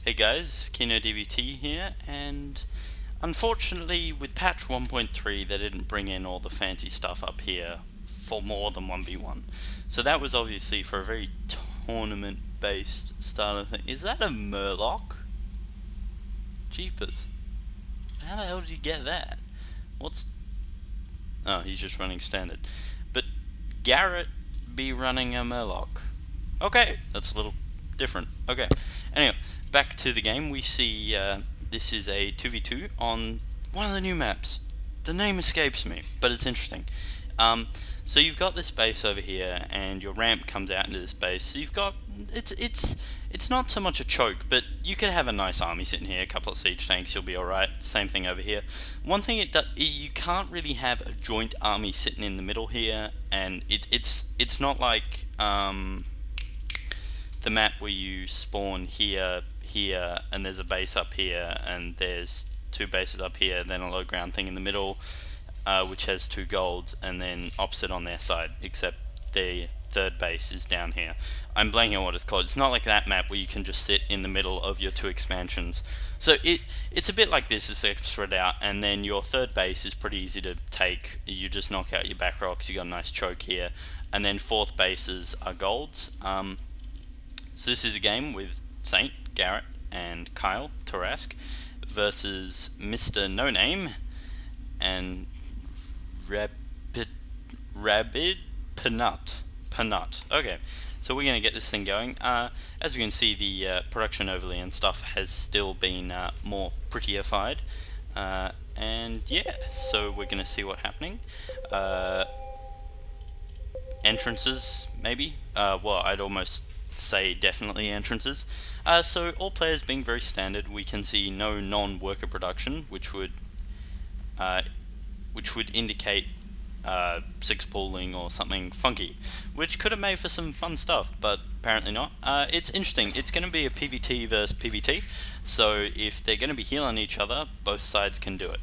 Hey guys, KinoDVT here, and unfortunately with patch 1.3 they didn't bring in all the fancy stuff up here for more than 1v1. So that was obviously for a very tournament based style of thing. Is that a Murloc? Jeepers. How the hell did you get that? What's... Oh, he's just running standard. But Garret be running a Murloc. Okay, that's a little different. Okay, anyway, back to the game. We see this is a 2v2 on one of the new maps. The name escapes me, but it's interesting. So you've got this base over here, and your ramp comes out into this base. So you've got it's not so much a choke, but you could have a nice army sitting here, a couple of siege tanks, you'll be alright. Same thing over here. One thing you can't really have a joint army sitting in the middle here, and it's not like the map where you spawn here, and there's a base up here, and there's two bases up here, then a low ground thing in the middle, which has two golds, and then opposite on their side, except the third base is down here. I'm blanking on what it's called. It's not like that map where you can just sit in the middle of your two expansions. So it's a bit like this, it's spread out, and then your third base is pretty easy to take. You just knock out your back rocks, you got a nice choke here, and then fourth bases are golds. So this is a game with Saint, Garret, and Kyle, Tarask, versus Mr. No Name and Rabid Panut. Okay, so we're going to get this thing going. As we can see, the production overlay and stuff has still been more prettified. And yeah, so we're going to see what's happening. Entrances, maybe? Well, I'd almost say definitely entrances. So all players being very standard, we can see no non-worker production, which would indicate 6 pooling or something funky, which could have made for some fun stuff, but apparently not. It's interesting. It's going to be a PvT versus PvT, so if they're going to be healing each other, both sides can do it.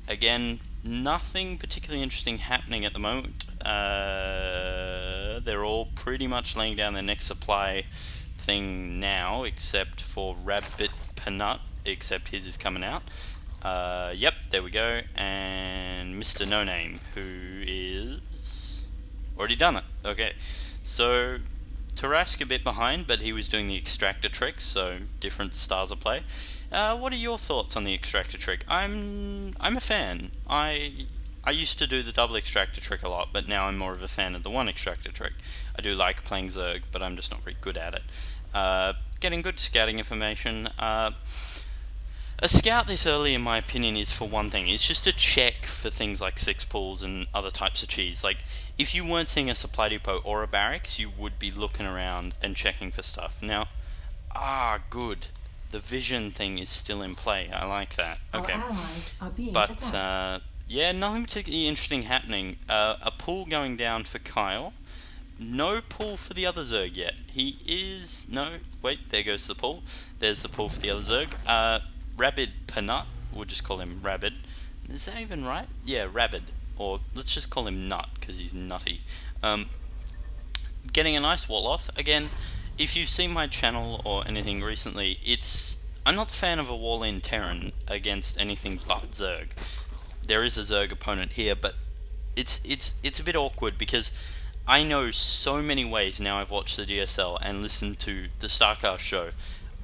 Again, nothing particularly interesting happening at the moment. They're all pretty much laying down their next supply thing now, except for Rabbit Panut, except his is coming out. Yep, there we go, and Mr. No Name, who is already done it. Okay, so Tarask a bit behind, but he was doing the extractor trick, so different styles of play. What are your thoughts on the extractor trick? I'm a fan. I used to do the double extractor trick a lot, but now I'm more of a fan of the one extractor trick. I do like playing Zerg, but I'm just not very good at it. Getting good scouting information. A scout this early, in my opinion, is for one thing. It's just to check for things like 6 pools and other types of cheese. Like, if you weren't seeing a supply depot or a barracks, you would be looking around and checking for stuff. Now, good. The vision thing is still in play. I like that. Okay. Our allies are being But, attacked. yeah, nothing particularly interesting happening. A pool going down for Kyle. No pool for the other Zerg yet. He is... No, wait, there goes the pool. There's the pool for the other Zerg. Rabid Panut, we'll just call him Rabid. Is that even right? Yeah, Rabid. Or let's just call him Nut, because he's nutty. Getting a nice wall off. Again, if you've seen my channel or anything recently, I'm not a fan of a wall-in Terran against anything but Zerg. There is a Zerg opponent here, but it's a bit awkward because I know so many ways now. I've watched the DSL and listened to the Starcast show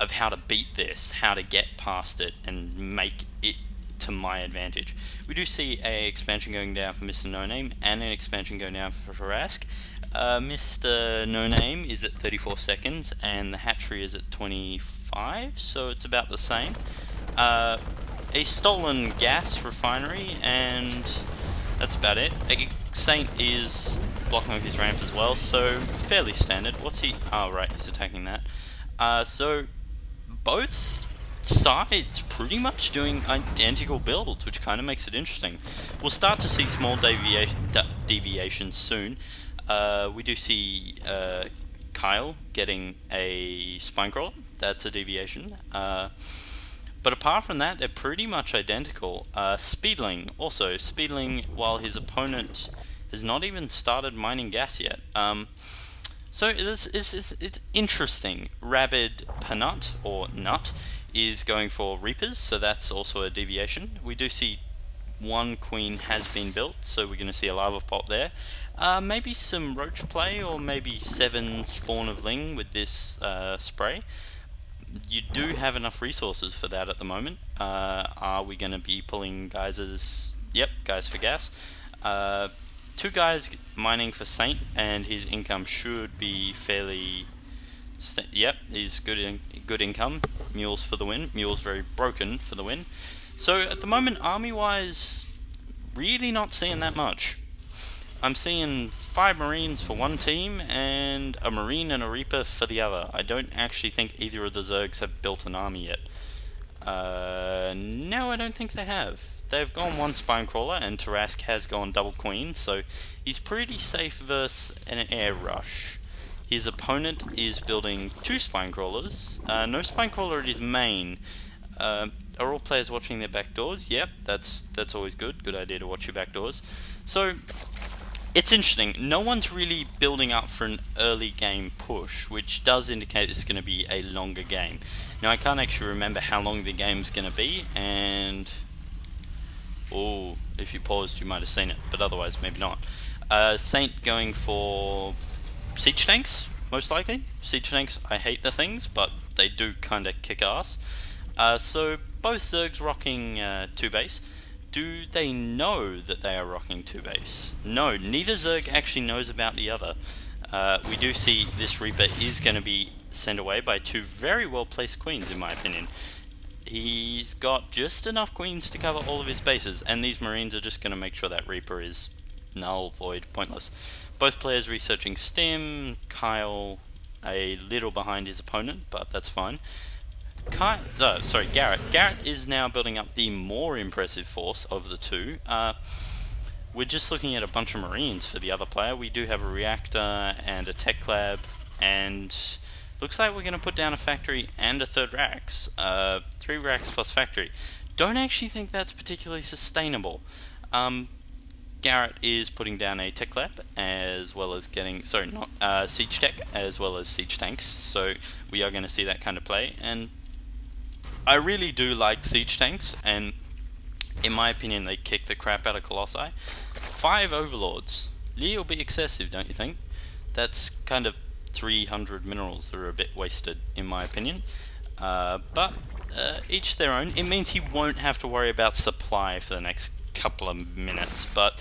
of how to beat this, how to get past it and make it to my advantage. We do see a expansion going down for Mr. No Name and an expansion going down for Tarask. Mr. No Name is at 34 seconds and the hatchery is at 25, so it's about the same. A stolen gas refinery, and that's about it. Saint is blocking with his ramp as well, so fairly standard. What's he... Oh, right, he's attacking that. So both sides pretty much doing identical builds, which kind of makes it interesting. We'll start to see small deviations soon. We do see Kyle getting a spine crawler. That's a deviation. But apart from that, they're pretty much identical. Speedling, also. Speedling, while his opponent has not even started mining gas yet. So it's interesting. Rabid Panut, or Nut, is going for Reapers, so that's also a deviation. We do see one queen has been built, so we're going to see a lava pot there. Maybe some roach play, or maybe 7 spawn of Ling with this spray. You do have enough resources for that at the moment. Are we going to be pulling guys Yep, guys for gas. 2 guys mining for Saint, and his income should be fairly... Yep, he's good income. Mules for the win. Mules very broken for the win. So at the moment, army-wise, really not seeing that much. I'm seeing 5 Marines for one team, and a Marine and a Reaper for the other. I don't actually think either of the Zergs have built an army yet. No, I don't think they have. They've gone 1 Spinecrawler, and Tarask has gone double Queen, so he's pretty safe versus an air rush. His opponent is building 2 Spinecrawlers. No Spinecrawler at his main. Are all players watching their back doors? Yep, that's always good. Good idea to watch your back doors. So, it's interesting. No one's really building up for an early game push, which does indicate it's going to be a longer game. Now, I can't actually remember how long the game's going to be, and... oh, if you paused, you might have seen it, but otherwise, maybe not. Saint going for siege tanks, most likely. Siege tanks, I hate the things, but they do kind of kick ass. So, both Zergs rocking 2 base. Do they know that they are rocking 2 base? No, neither Zerg actually knows about the other. We do see this Reaper is going to be sent away by 2 very well placed queens, in my opinion. He's got just enough queens to cover all of his bases, and these Marines are just going to make sure that Reaper is null, void, pointless. Both players researching Stim, Kyle a little behind his opponent, but that's fine. Garret. Garret is now building up the more impressive force of the 2. We're just looking at a bunch of Marines for the other player. We do have a reactor and a tech lab, and looks like we're going to put down a factory and a 3rd racks. 3 racks plus factory. Don't actually think that's particularly sustainable. Garret is putting down a tech lab, as well as getting, siege tech, as well as siege tanks. So we are going to see that kind of play, and I really do like siege tanks, and in my opinion they kick the crap out of Colossi. 5 overlords, little bit excessive, don't you think? That's kind of 300 minerals that are a bit wasted, in my opinion. But each their own. It means he won't have to worry about supply for the next couple of minutes, but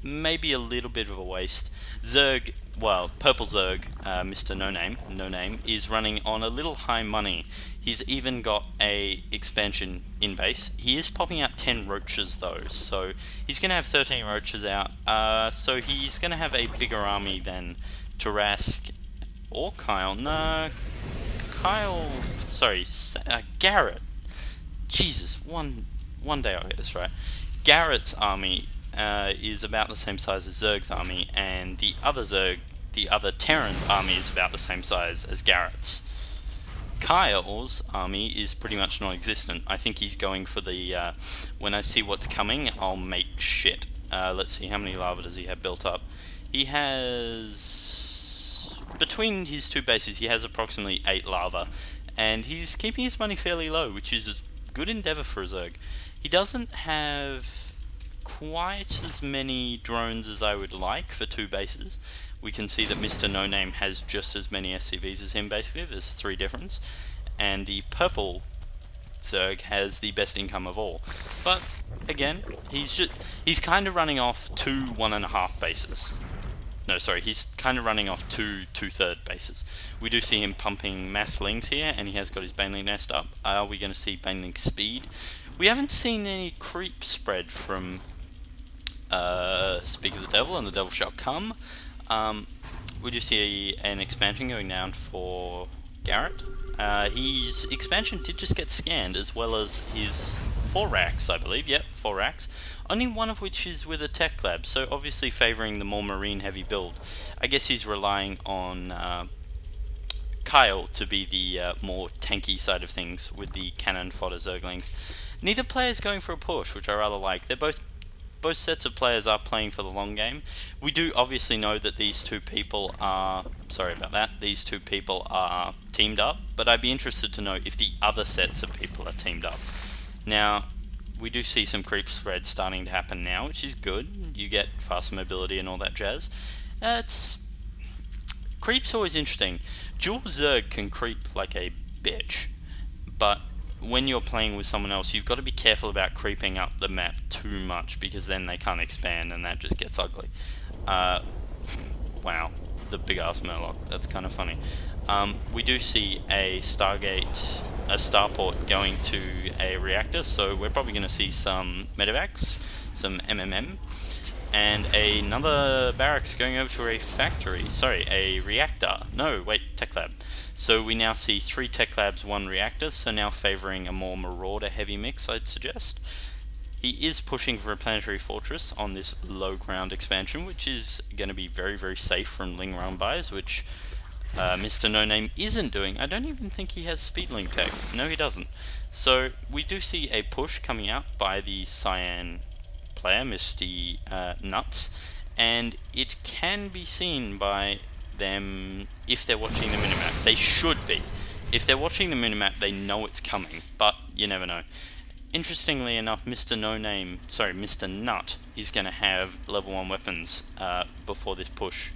maybe a little bit of a waste. Zerg, well, Purple Zerg, Mr. No Name, is running on a little high money. He's even got a expansion in base. He is popping out 10 roaches though, so he's going to have 13 roaches out. So he's going to have a bigger army than Tarask or Kyle. No, Kyle. Sorry, Garret. Jesus, one day I'll get this right. Garret's army is about the same size as Zerg's army, and the other Terran army is about the same size as Garret's. Kyle's army is pretty much non-existent. I think he's going for the, when I see what's coming, I'll make shit. Let's see, how many lava does he have built up? He has... between his 2 bases, he has approximately 8 lava, and he's keeping his money fairly low, which is a good endeavour for a Zerg. He doesn't have quite as many drones as I would like for 2 bases. We can see that Mr. No Name has just as many SCVs as him, basically. There's 3 difference. And the purple Zerg has the best income of all. But, again, he's kind of running off 2 1.5 bases. No, sorry, he's kind of running off 2 2/3 bases. We do see him pumping mass lings here, and he has got his Baneling nest up. Are we going to see Baneling speed? We haven't seen any creep spread from Speak of the Devil, and the Devil Shall Come. We do see an expansion going down for Garret. His expansion did just get scanned, as well as his 4 racks, I believe. Yep, 4 racks. Only one of which is with a tech lab, so obviously favouring the more marine heavy build. I guess he's relying on Kyle to be the more tanky side of things with the cannon fodder Zerglings. Neither player is going for a push, which I rather like. They're both both sets of players are playing for the long game. We do obviously know that these two people are, sorry about that, these two people are teamed up, but I'd be interested to know if the other sets of people are teamed up. Now, we do see some creep spread starting to happen now, which is good. You get faster mobility and all that jazz. Creep's always interesting. Dual Zerg can creep like a bitch, but when you're playing with someone else, you've got to be careful about creeping up the map too much, because then they can't expand and that just gets ugly. Wow, the big ass Murloc, that's kind of funny. We do see a Stargate, a starport going to a reactor, so we're probably going to see some medevacs, some MMM, and another barracks going over to a factory, sorry, a reactor, no, wait, tech lab. So we now see 3 tech labs, 1 reactor, so now favouring a more marauder heavy mix, I'd suggest. He is pushing for a planetary fortress on this low ground expansion, which is going to be very, very safe from Ling run bys, which Mr. No Name isn't doing. I don't even think he has speedlink tech. No, he doesn't. So we do see a push coming out by the Cyan player, Mr. Nuts, and it can be seen by them if they're watching the minimap. They should be. If they're watching the minimap, they know it's coming, but you never know. Interestingly enough, Mr. No Name, sorry, Mr. Nut is going to have level 1 weapons before this push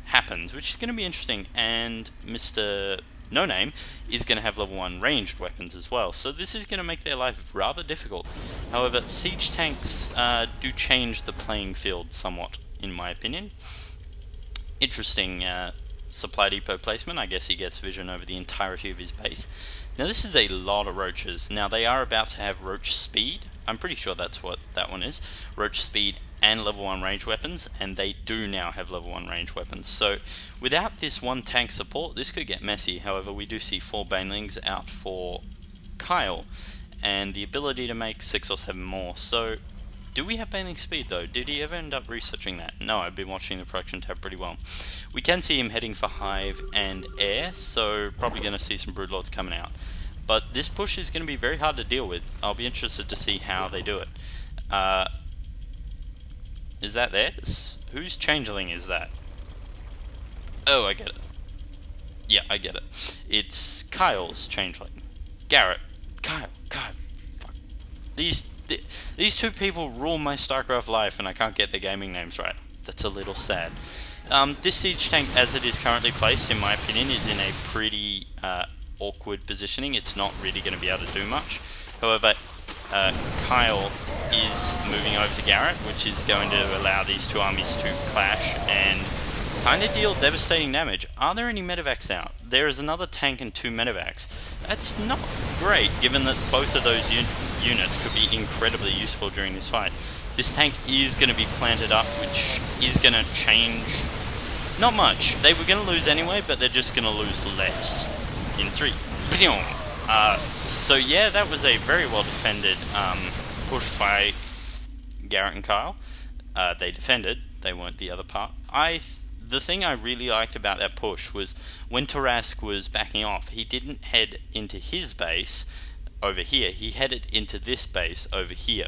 happens, which is going to be interesting, and Mr. No Name is going to have level 1 ranged weapons as well, so this is going to make their life rather difficult. However, siege tanks do change the playing field somewhat, in my opinion. Interesting supply depot placement. I guess he gets vision over the entirety of his base. Now this is a lot of roaches. Now they are about to have roach speed. I'm pretty sure that's what that one is. Roach speed and level 1 range weapons, and they do now have level 1 range weapons. So without this 1 tank support, this could get messy. However, we do see 4 banelings out for Kyle, and the ability to make 6 or 7 more. So do we have baneling speed though? Did he ever end up researching that? No, I've been watching the production tab pretty well. We can see him heading for Hive and Air, so probably going to see some Broodlords coming out. But this push is going to be very hard to deal with. I'll be interested to see how they do it. Is that theirs? Whose changeling is that? Oh, I get it. Yeah, I get it. It's Kyle's changeling. Garret. Kyle. Fuck. These two people rule my Starcraft life, and I can't get their gaming names right. That's a little sad. This siege tank, as it is currently placed, in my opinion, is in a pretty awkward positioning. It's not really going to be able to do much. However, Kyle is moving over to Garret, which is going to allow these two armies to clash and kind of deal devastating damage. Are there any medevacs out? There is another tank and 2 medevacs. That's not great, given that both of those units could be incredibly useful during this fight. This tank is going to be planted up, which is going to change not much. They were going to lose anyway, but they're just going to lose less. In 3. So yeah, that was a very well defended push by Garret and Kyle. They defended, they weren't the other part. The thing I really liked about that push was when Tarask was backing off, he didn't head into his base over here, he headed into this base over here.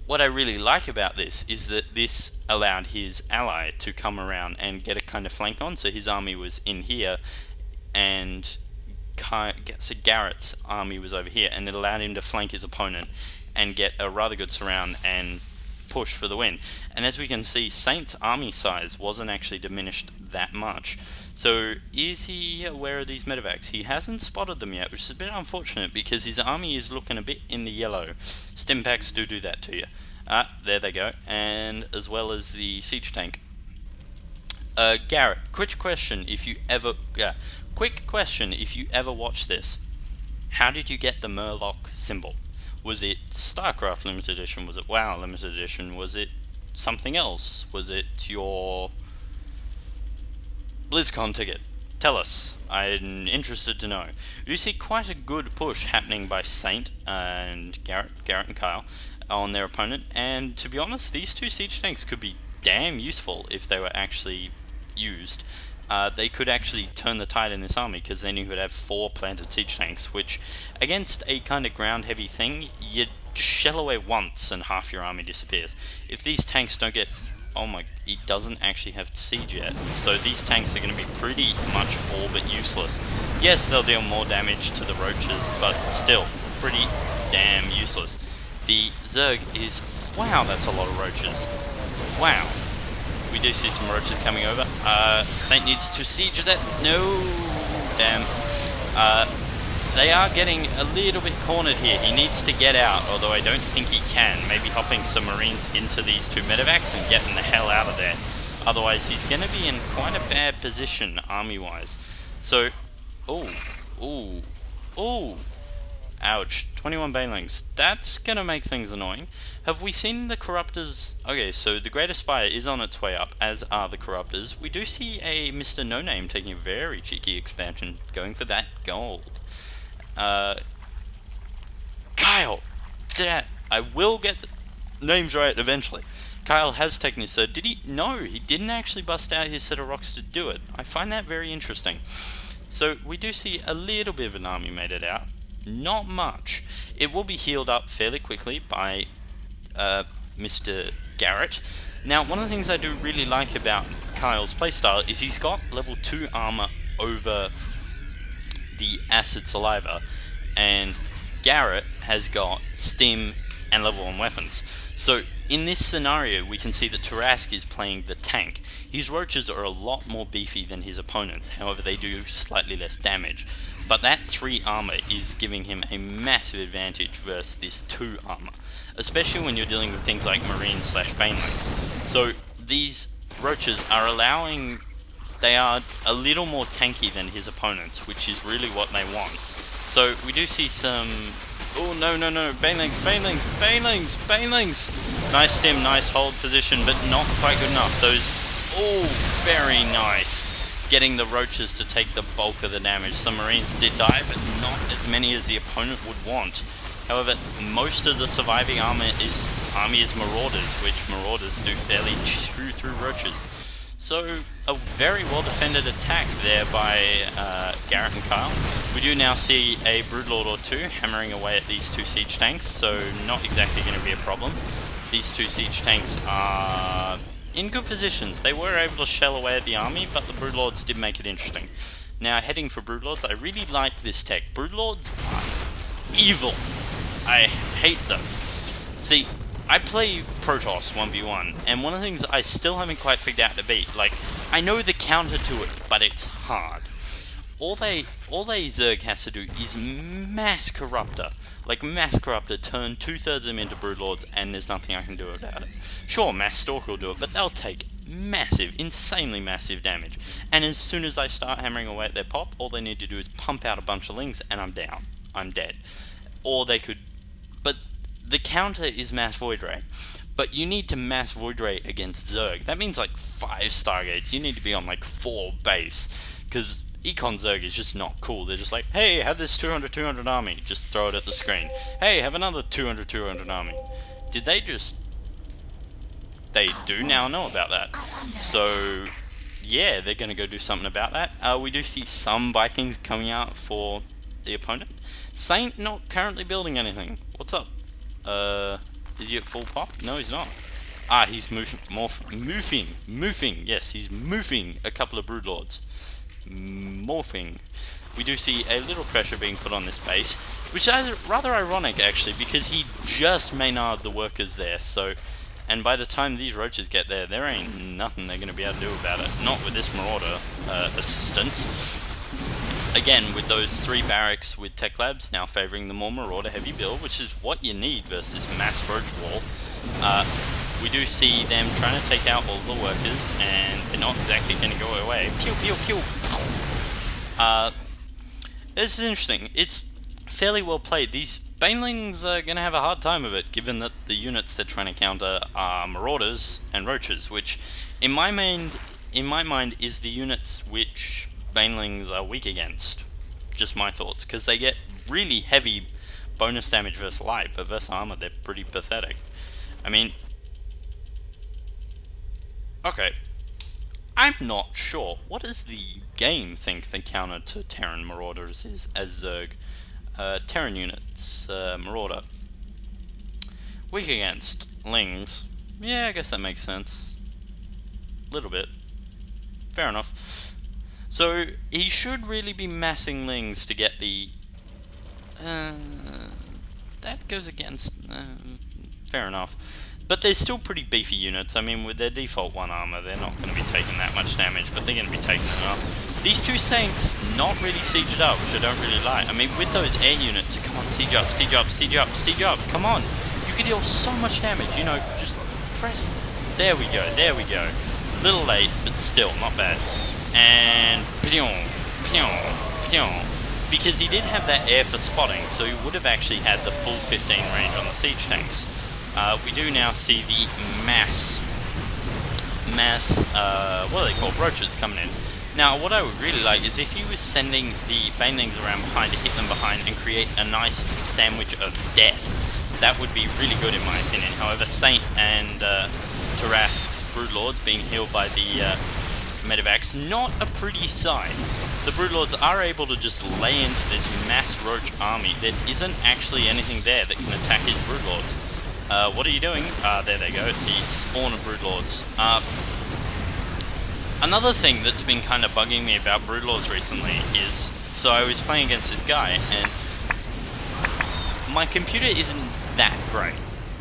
What I really like about this is that this allowed his ally to come around and get a kind of flank on, so his army was in here, and so Garrett's army was over here, and it allowed him to flank his opponent and get a rather good surround and push for the win. And as we can see, Saint's army size wasn't actually diminished that much. So is he aware of these medevacs? He hasn't spotted them yet, which is a bit unfortunate because his army is looking a bit in the yellow. Stimpaks do that to you. There they go, and as well as the siege tank. Garret, quick question if you ever watch this. How did you get the Murloc symbol? Was it Starcraft Limited Edition? Was it WoW Limited Edition? Was it something else? Was it your BlizzCon ticket? Tell us. I'm interested to know. You see quite a good push happening by Saint and Garret and Kyle on their opponent, and to be honest, these 2 siege tanks could be damn useful if they were actually used. They could actually turn the tide in this army, because then you could have 4 planted siege tanks, which against a kind of ground heavy thing, you shell away once and half your army disappears. If these tanks don't get... Oh my... He doesn't actually have siege yet. So these tanks are going to be pretty much all but useless. Yes, they'll deal more damage to the roaches, but still, pretty damn useless. The Zerg is... Wow, that's a lot of roaches. Wow. We do see some roaches coming over. Saint needs to siege that. No! Damn. They are getting a little bit cornered here. He needs to get out, although I don't think he can. Maybe hopping some Marines into these two medevacs and getting the hell out of there. Otherwise, he's going to be in quite a bad position, army-wise. So, ooh, ooh, ooh. Ouch. 21 banelings. That's going to make things annoying. Have we seen the Corruptors? Okay, so the Greater Spire is on its way up, as are the Corruptors. We do see a Mr. No Name taking a very cheeky expansion, going for that gold. Kyle! I will get the names right eventually. Kyle has taken his third. Did he? No, he didn't actually bust out his set of rocks to do it. I find that very interesting. So we do see a little bit of an army made it out. Not much. It will be healed up fairly quickly by Mr. Garret. Now, one of the things I do really like about Kyle's playstyle is he's got level 2 armor over the Acid Saliva, and Garret has got Stim and level 1 weapons. So in this scenario, we can see that Tarask is playing the tank. His roaches are a lot more beefy than his opponents, however they do slightly less damage. But that 3 armor is giving him a massive advantage versus this 2 armor, especially when you're dealing with things like Marines / Banelings. So these roaches are allowing... They are a little more tanky than his opponents, which is really what they want. So we do see some... Oh, no, Banelings. Nice stim, nice hold position, but not quite good enough. Those... Oh, very nice. Getting the roaches to take the bulk of the damage. Some Marines did die, but not as many as the opponent would want. However, most of the surviving army is Marauders, which Marauders do fairly chew through roaches. So, a very well-defended attack there by Garret and Kyle. We do now see a Broodlord or two hammering away at these 2 siege tanks, so not exactly going to be a problem. These 2 siege tanks are in good positions. They were able to shell away at the army, but the Broodlords did make it interesting. Now, heading for Broodlords, I really like this tech. Broodlords are evil. I hate them. See, I play Protoss 1v1, and one of the things I still haven't quite figured out to beat, like, I know the counter to it, but it's hard. All they Zerg has to do is mass Corruptor. Like, mass Corruptor, turn 2/3 of them into Broodlords, and there's nothing I can do about it. Sure, Mass Stalker will do it, but they'll take massive, insanely massive damage. And as soon as I start hammering away at their pop, all they need to do is pump out a bunch of lings, and I'm down. I'm dead. Or they could... But the counter is Mass Void Ray. But you need to Mass Void Ray against Zerg. That means like 5 Stargates. You need to be on like 4 base. Because Econ Zerg is just not cool. They're just like, hey, have this 200 army. Just throw it at the screen. Hey, have another 200 army. Did they just... They do now know about that. So, yeah, they're going to go do something about that. We do see some Vikings coming out for the opponent. Saint not currently building anything. What's up? Is he at full pop? No, he's not. Ah, he's moving. Yes, he's moving a couple of Broodlords. Morphing. We do see a little pressure being put on this base, which is rather ironic actually, because he just Maynard the workers there. So, and by the time these roaches get there, there ain't nothing they're going to be able to do about it. Not with this Marauder assistance. Again, with those 3 barracks with Tech Labs now favouring the more Marauder heavy build, which is what you need versus mass roach wall. We do see them trying to take out all the workers, and they're not exactly going to go away. Pew, pew, pew. This is interesting. It's fairly well played. These Banelings are going to have a hard time of it, given that the units they're trying to counter are Marauders and Roaches, which, in my mind, is the units which Banelings are weak against. Just my thoughts, because they get really heavy bonus damage versus light, but versus armor they're pretty pathetic. I mean, okay, I'm not sure. What does the game think the counter to Terran Marauders is as Zerg? Terran units, Marauder. weak against Lings. Yeah, I guess that makes sense. Little bit. Fair enough. So, he should really be massing Lings to get the... that goes against... fair enough. But they're still pretty beefy units. I mean, with their default 1 armor, they're not going to be taking that much damage, but they're going to be taking enough. These 2 Sanks, not really sieged up, which I don't really like. I mean, with those air units, come on, siege up, siege up, siege up, siege up, come on. You could deal so much damage, you know, just press... There we go, there we go. Little late, but still, not bad. And... Because he did have that air for spotting, so he would have actually had the full 15 range on the siege tanks. We do now see the mass, what are they called, roaches coming in. Now, what I would really like is if he was sending the banelings around behind to hit them behind and create a nice sandwich of death. That would be really good in my opinion. However, Saint and Tarask's Broodlords being healed by the Medivacs, not a pretty sight. The Broodlords are able to just lay into this mass roach army. There isn't actually anything there that can attack his Broodlords. What are you doing? There they go, the spawn of Broodlords. Another thing that's been kind of bugging me about Broodlords recently is, so I was playing against this guy, and my computer isn't that great.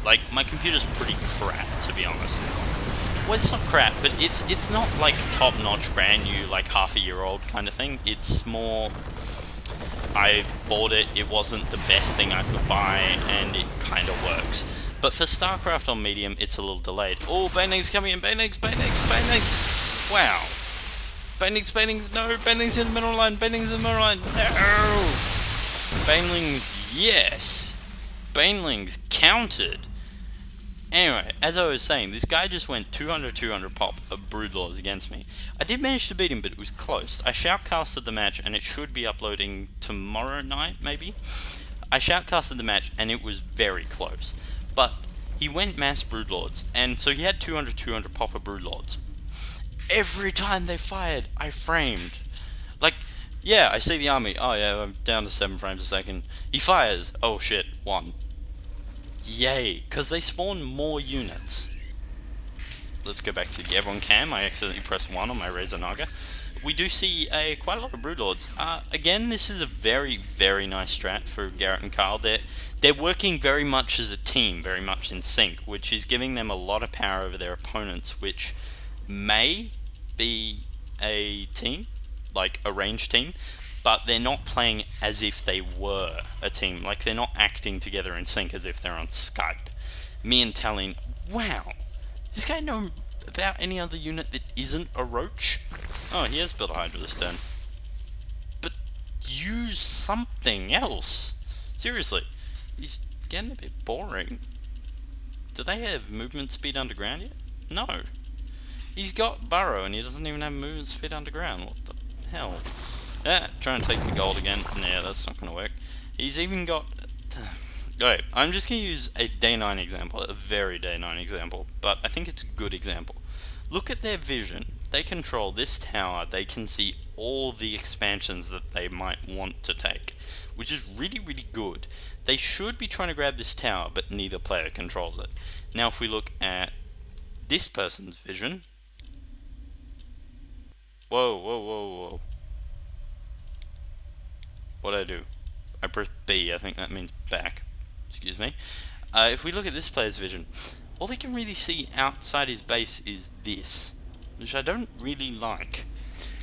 Like, my computer's pretty crap, to be honest. Well, it's not crap, but it's not like top-notch, brand new, like half-a-year-old kind of thing. It's more, I bought it, it wasn't the best thing I could buy, and it kind of works. But for Starcraft on medium, it's a little delayed. Oh, banelings coming in, banelings, banelings, banelings! Wow. Banelings, banelings, no, banelings in the middle line, banelings in the middle line, no! Banelings, yes! Banelings counted! Anyway, as I was saying, this guy just went 200 pop of Broodlords against me. I did manage to beat him, but it was close. I shoutcasted the match, and it should be uploading tomorrow night, maybe? I shoutcasted the match, and it was very close. But he went mass Broodlords, and so he had 200 pop of Broodlords. Every time they fired, I framed. Like, yeah, I see the army. Oh yeah, I'm down to 7 frames a second. He fires. Oh shit, 1. Yay, because they spawn more units. Let's go back to the Everyone Cam. I accidentally pressed 1 on my Razor Naga. We do see quite a lot of Broodlords. Again, this is a very, very nice strat for Garret and Kyle. They're working very much as a team, very much in sync, which is giving them a lot of power over their opponents, which may be a team, like a ranged team, but they're not playing as if they were a team. Like, they're not acting together in sync as if they're on Skype. Me and Talene, wow, does this guy know about any other unit that isn't a roach? Oh, he has built a Hydra this turn. But use something else. Seriously, he's getting a bit boring. Do they have movement speed underground yet? No. He's got Burrow and he doesn't even have movement speed underground. What the hell? Yeah, trying to take the gold again. Yeah, that's not going to work. He's even got... Okay, I'm just going to use a day 9 example, a very day 9 example, but I think it's a good example. Look at their vision. They control this tower. They can see all the expansions that they might want to take, which is really, really good. They should be trying to grab this tower, but neither player controls it. Now, if we look at this person's vision... Whoa, whoa, whoa, whoa. What'd I do? I pressed B, I think that means back. Excuse me. If we look at this player's vision, all they can really see outside his base is this, which I don't really like.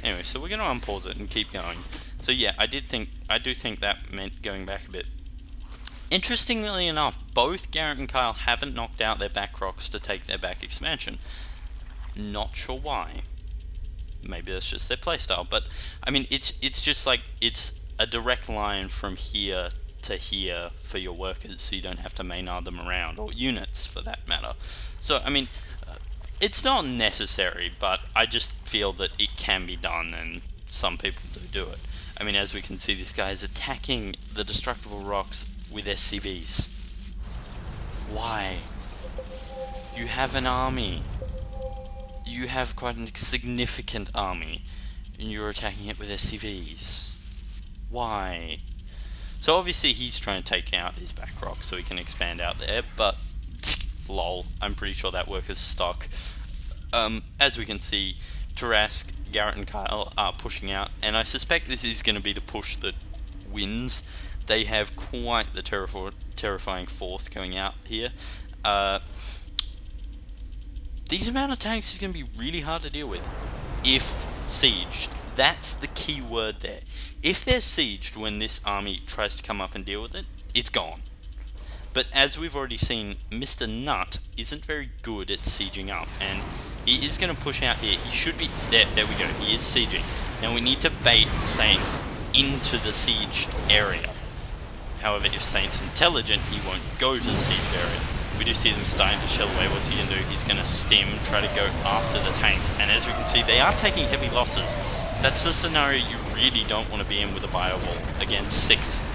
Anyway, so we're going to unpause it and keep going. So yeah, I do think that meant going back a bit. Interestingly enough, both Garret and Kyle haven't knocked out their back rocks to take their back expansion. Not sure why. Maybe that's just their playstyle, but I mean, it's just like, it's a direct line from here to here for your workers, so you don't have to maynard them around, or units for that matter. So, I mean, it's not necessary, but I just feel that it can be done, and some people do it. I mean, as we can see, this guy is attacking the destructible rocks with SCVs. Why? You have an army. You have quite a significant army, and you're attacking it with SCVs. Why? So obviously he's trying to take out his back rock so he can expand out there, but lol, I'm pretty sure that worker's stuck. As we can see, Tarask, Garret and Kyle are pushing out, and I suspect this is going to be the push that wins. They have quite the terrifying force going out here. These amount of tanks is going to be really hard to deal with if sieged. That's the key word there. If they're sieged when this army tries to come up and deal with it, it's gone. But as we've already seen, Mr. Nut isn't very good at sieging up, and he is going to push out here. He should be... There we go. He is sieging. Now we need to bait Saint into the sieged area. However, if Saint's intelligent, he won't go to the sieged area. We do see them starting to shell away. What's he going to do? He's going to stim, try to go after the tanks, and as we can see, they are taking heavy losses. That's the scenario you really don't want to be in with a bio wall against 6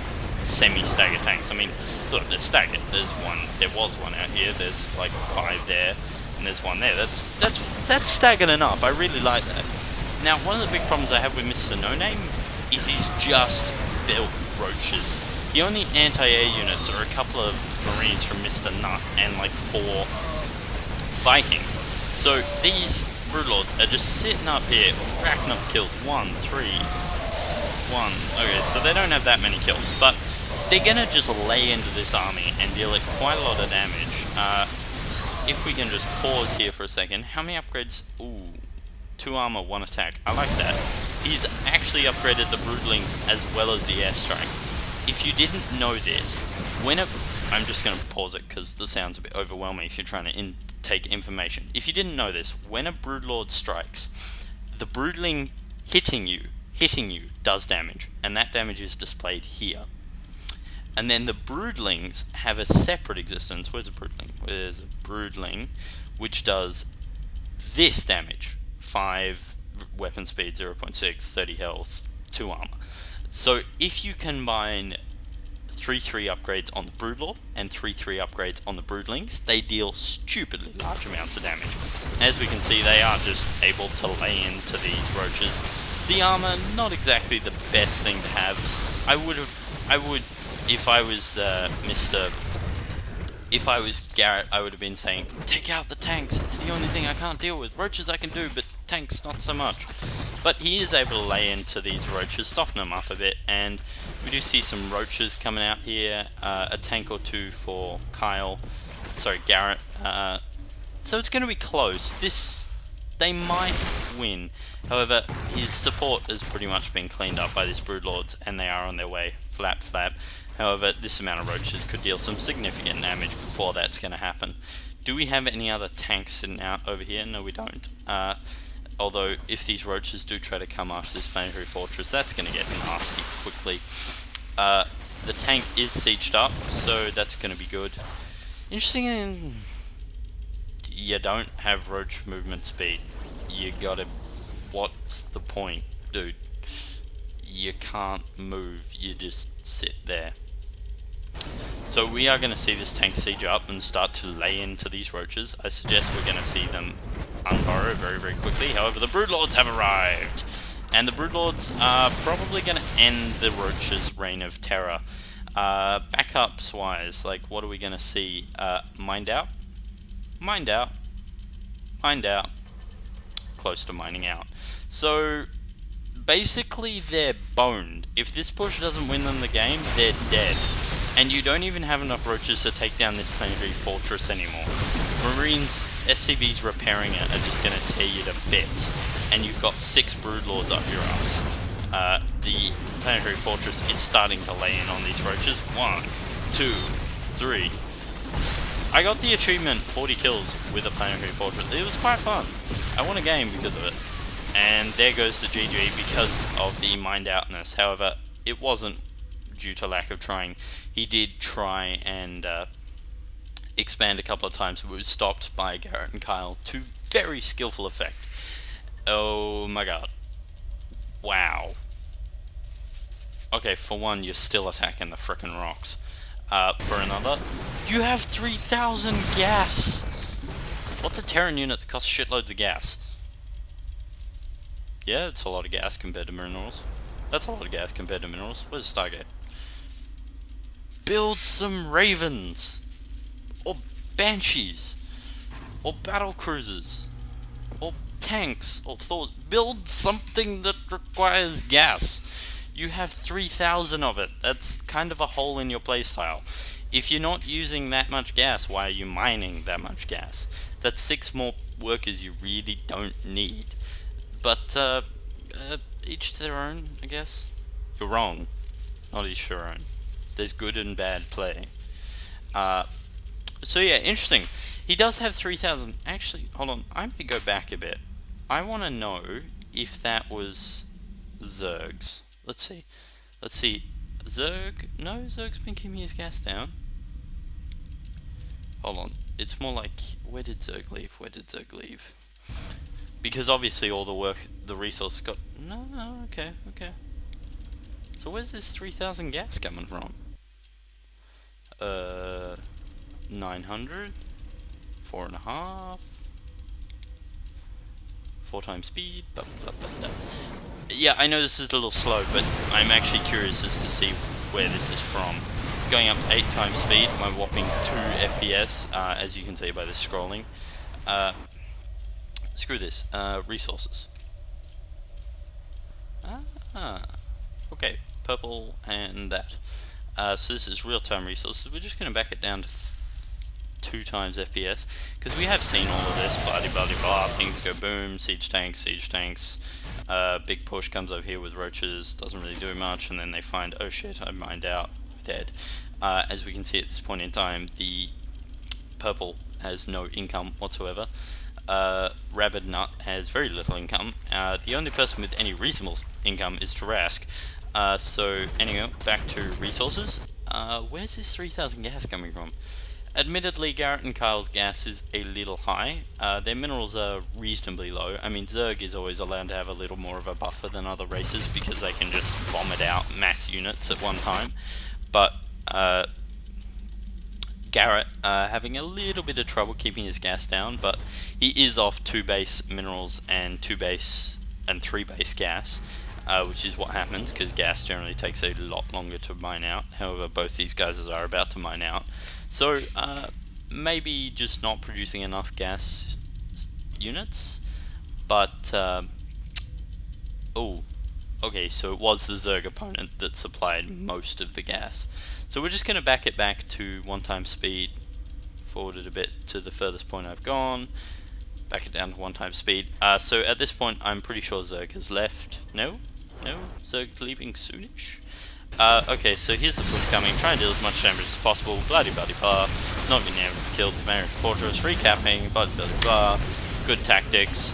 semi-staggered tanks. I mean, look, they're staggered. There was one out here. There's like 5 there, and there's one there. That's staggered enough. I really like that. Now, one of the big problems I have with Mr. No Name is he's just built roaches. The only anti-air units are a couple of Marines from Mr. Nut and like 4 Vikings. So these Broodlords are just sitting up here, racking up kills. 1, 3, 1. Okay, so they don't have that many kills, but they're gonna just lay into this army and deal it quite a lot of damage. If we can just pause here for a second, how many upgrades? Ooh, 2 armor, 1 attack. I like that. He's actually upgraded the Broodlings as well as the airstrike. If you didn't know this, I'm just going to pause it because the sound's a bit overwhelming if you're trying to intake information. If you didn't know this, when a Broodlord strikes, the Broodling hitting you does damage, and that damage is displayed here. And then the Broodlings have a separate existence. Where's a Broodling? Where's a Broodling, which does this damage. 5 weapon speed, 0.6, 30 health, 2 armor. So if you combine 3/3 upgrades on the Broodlord and 3/3 upgrades on the Broodlings, they deal stupidly large amounts of damage. As we can see, they are just able to lay into these roaches. The armor, not exactly the best thing to have. I would, if I was if I was Garret, I would have been saying, take out the tanks, it's the only thing I can't deal with. Roaches I can do, but tanks not so much. But he is able to lay into these roaches, soften them up a bit, and we do see some roaches coming out here, a tank or 2 for Garret. So it's going to be close. They might win. However, his support has pretty much been cleaned up by these Broodlords, and they are on their way. Flap, flap. However, this amount of roaches could deal some significant damage before that's going to happen. Do we have any other tanks sitting out over here? No, we don't. Although, if these roaches do try to come after this planetary fortress, that's going to get nasty quickly. The tank is sieged up, so that's going to be good. Interesting, you don't have roach movement speed. You gotta... What's the point, dude? You can't move, you just sit there. So we are going to see this tank siege up and start to lay into these roaches. I suggest we're going to see them unburrow very, very quickly. However, the Broodlords have arrived, and the Broodlords are probably going to end the roaches' reign of terror. Backups wise, like, what are we going to see? Mined out? Mined out. Mined out. Close to mining out. So basically they're boned. If this push doesn't win them the game, they're dead. And you don't even have enough roaches to take down this planetary fortress anymore. Marines, SCVs repairing it are just going to tear you to bits. And you've got 6 Broodlords up your ass. The planetary fortress is starting to lay in on these roaches. 1, 2, 3. I got the achievement 40 kills with a planetary fortress. It was quite fun. I won a game because of it. And there goes the GG because of the mined outness. However, it wasn't due to lack of trying. He did try and expand a couple of times, but was stopped by Garret and Kyle to very skillful effect. Oh my god. Wow. Okay, for one, you're still attacking the frickin' rocks. For another, you have 3,000 gas! What's a Terran unit that costs shitloads of gas? Yeah, it's a lot of gas compared to minerals. That's a lot of gas compared to minerals. Where's the Stargate? Build some ravens! Or Banshees, or battle cruisers, or tanks, or Thors. Build something that requires gas. You have 3,000 of it. That's kind of a hole in your playstyle. If you're not using that much gas, why are you mining that much gas? That's 6 more workers you really don't need. But, each to their own, I guess. You're wrong. Not each to their own. There's good and bad play. So yeah, interesting. He does have 3,000. Actually, hold on. I'm going to go back a bit. I want to know if that was Zerg's. Let's see. Zerg? No, Zerg's been keeping his gas down. Hold on. It's more like, where did Zerg leave? Because obviously all the resources got... No, okay. So where's this 3,000 gas coming from? 900? 4.5? 4 times speed? Blah, blah, blah, blah. Yeah, I know this is a little slow, but I'm actually curious as to see where this is from. Going up 8 times speed, my whopping 2 FPS, as you can see by the scrolling. Screw this. Resources. Okay, purple and that. So this is real-time resources. We're just going to back it down to 2 times FPS, because we have seen all of this, blah, things go boom, siege tanks, big push comes over here with roaches, doesn't really do much, and then they find, oh shit, I mined out, dead. As we can see at this point in time, the purple has no income whatsoever. Rabid Nut has very little income. The only person with any reasonable income is Tarask. So anyway, back to resources. Where's this 3,000 gas coming from? Admittedly, Garret and Kyle's gas is a little high. Their minerals are reasonably low. I mean, Zerg is always allowed to have a little more of a buffer than other races because they can just vomit out mass units at one time. But Garret having a little bit of trouble keeping his gas down, but he is off 2 base minerals and 2 base and 3 base gas, which is what happens because gas generally takes a lot longer to mine out. However, both these guys are about to mine out. So, maybe just not producing enough gas units, but, oh, okay, so it was the Zerg opponent that supplied most of the gas. So we're just going to back it back to 1 times speed, forward it a bit to the furthest point I've gone, back it down to 1 times speed. So at this point, I'm pretty sure Zerg has left. No, Zerg's leaving soonish. Okay, so here's the push coming, try and deal as much damage as possible, blah-de-blah-de-blah, not being able to kill the Managed Fortress, recapping, blah-de-blah-de-blah, good tactics.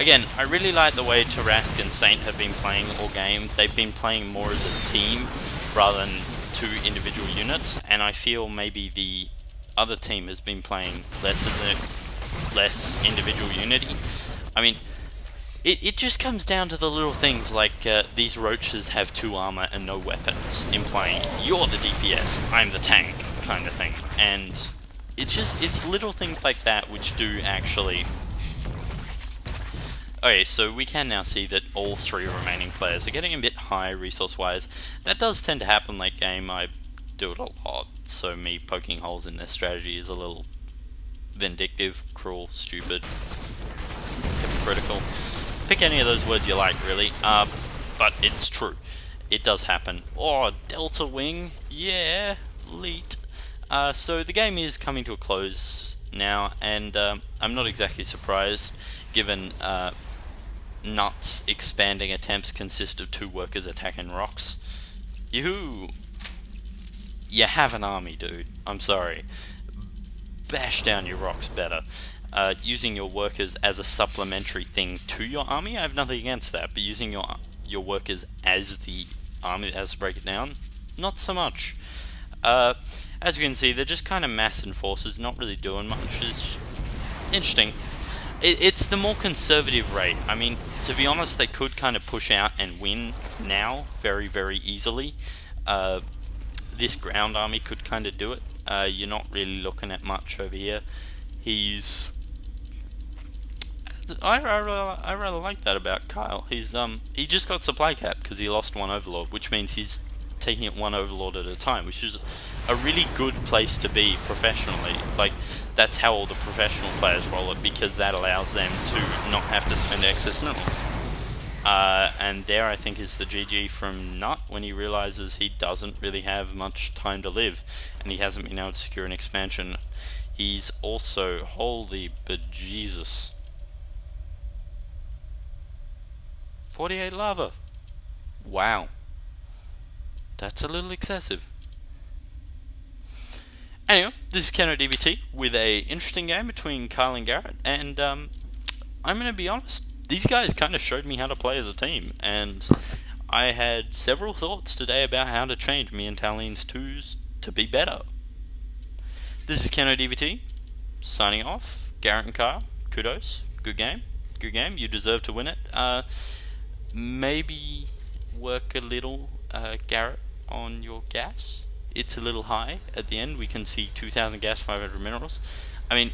Again, I really like the way Tarask and Saint have been playing all game. They've been playing more as a team rather than 2 individual units, and I feel maybe the other team has been playing less individual unity. I mean, it just comes down to the little things like these roaches have 2 armor and no weapons, implying you're the DPS, I'm the tank, kind of thing. And it's little things like that which do actually... Okay, so we can now see that all 3 remaining players are getting a bit high resource-wise. That does tend to happen late game. I do it a lot, so me poking holes in their strategy is a little vindictive, cruel, stupid, hypocritical. Pick any of those words you like, really, but it's true. It does happen. Oh, Delta Wing, yeah, elite. So the game is coming to a close now, and I'm not exactly surprised, given Nut's expanding attempts consist of 2 workers attacking rocks. Yoo-hoo! You have an army, dude. I'm sorry. Bash down your rocks better. Using your workers as a supplementary thing to your army, I have nothing against that, but using your workers as the army that has to break it down, not so much. As you can see, they're just kind of mass enforcers, not really doing much. It's interesting. It's the more conservative rate. I mean, to be honest, they could kind of push out and win now very, very easily. This ground army could kind of do it. You're not really looking at much over here. He's... I rather like that about Kyle. He's he just got supply cap because he lost 1 overlord, which means he's taking it one overlord at a time, which is a really good place to be professionally. Like, that's how all the professional players roll it, because that allows them to not have to spend excess minerals. And there, I think, is the GG from Nut when he realizes he doesn't really have much time to live, and he hasn't been able to secure an expansion. He's also, holy bejesus, 48 lava. Wow, that's a little excessive. Anyway, this is ZTvZT with a interesting game between Kyle and Garret, and I'm gonna be honest, these guys kind of showed me how to play as a team, and I had several thoughts today about how to change me and Talion's 2s to be better. This is ZTvZT, signing off. Garret and Kyle, kudos, good game, you deserve to win it. Maybe work a little, Garret, on your gas. It's a little high at the end. We can see 2,000 gas, 500 minerals. I mean,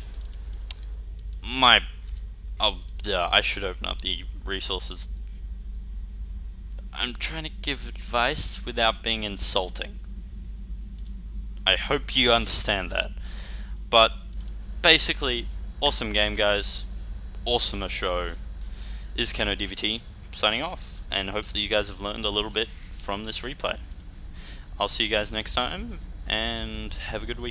I should open up the resources. I'm trying to give advice without being insulting. I hope you understand that. But basically, awesome game, guys. Awesomer show. This is ZTvZT signing off, and hopefully you guys have learned a little bit from this replay. I'll see you guys next time, and have a good weekend.